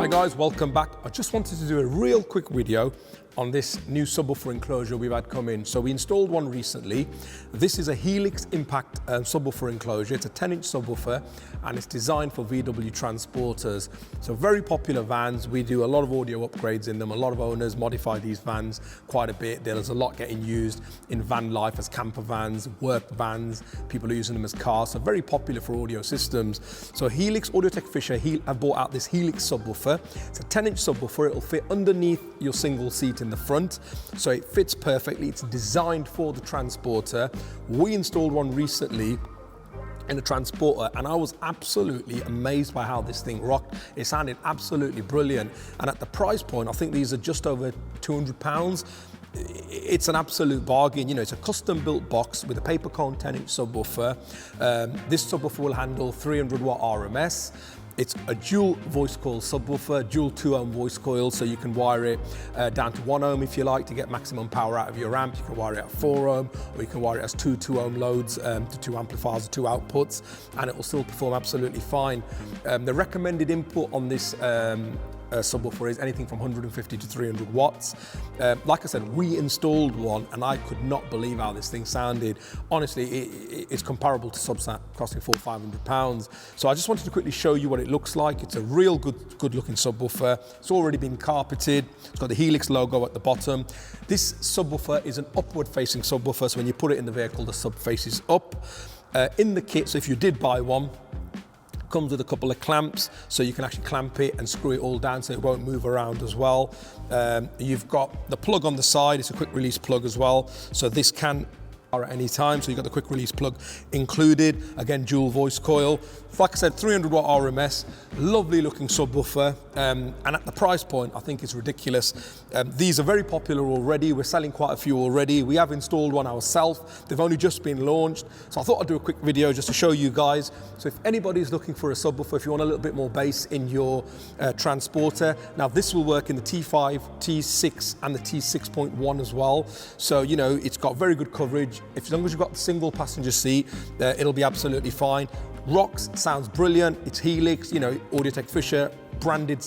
Hi guys, welcome back. I just wanted to do a real quick video on this new subwoofer enclosure we've had come in. So we installed one recently. This is a HELIX Impact subwoofer enclosure. It's a 10-inch subwoofer and it's designed for VW transporters. So very popular vans. We do a lot of audio upgrades in them. A lot of owners modify these vans quite a bit. There's a lot getting used in van life as camper vans, work vans. People are using them as cars. So very popular for audio systems. So HELIX Audio-Tech Fisher have brought out this HELIX subwoofer. It's a 10-inch subwoofer. It'll fit underneath your single seat in the front, so it fits perfectly. It's designed for the transporter. We installed one recently in a transporter and I was absolutely amazed by how this thing rocked. It sounded absolutely brilliant, and at the price point, I think these are just over £200. It's an absolute bargain. You know, it's a custom built box with a paper cone 10-inch subwoofer. This subwoofer will handle 300 watt RMS. It's a dual voice coil subwoofer, dual 2-ohm voice coil, so you can wire it down to 1 ohm if you like to get maximum power out of your amp. You can wire it at 4 ohm, or you can wire it as two 2-ohm loads to 2 amplifiers or 2 outputs, and it will still perform absolutely fine. The recommended input on this subwoofer is anything from 150 to 300 watts. Like I said, we installed one and I could not believe how this thing sounded. Honestly, it's comparable to subs costing £400 or £500. So I just wanted to quickly show you what it looks like. It's a real good looking subwoofer. It's already been carpeted. It's got the HELIX logo at the bottom. This subwoofer is an upward facing subwoofer, so when you put it in the vehicle, the sub faces up. In the kit, so if you did buy one, comes with a couple of clamps, so you can actually clamp it and screw it all down so it won't move around as well. You've got the plug on the side. It's a quick release plug as well, so this can at any time, so you've got the quick release plug included. Again, dual voice coil. Like I said, 300 watt RMS, lovely looking subwoofer, and at the price point, I think it's ridiculous. These are very popular already. We're selling quite a few already. We have installed one ourselves. They've only just been launched, so I thought I'd do a quick video just to show you guys. So if anybody's looking for a subwoofer, if you want a little bit more bass in your transporter, now this will work in the T5, T6 and the T6.1 as well. So, you know, it's got very good coverage. As long as you've got the single passenger seat, it'll be absolutely fine. Rocks, sounds brilliant. It's HELIX, you know, Audio-Tech Fisher, branded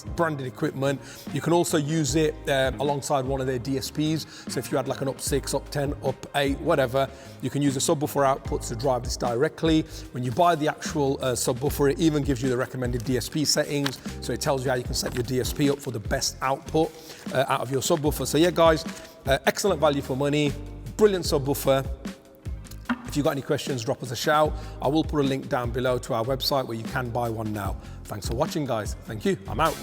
equipment. You can also use it alongside one of their DSPs. So if you had like an up 6, up 10, up 8, whatever, you can use the subwoofer outputs to drive this directly. When you buy the actual subwoofer, it even gives you the recommended DSP settings. So it tells you how you can set your DSP up for the best output out of your subwoofer. So yeah, guys, excellent value for money, brilliant subwoofer. If you've got any questions, drop us a shout. I will put a link down below to our website where you can buy one now. Thanks for watching, guys. Thank you. I'm out.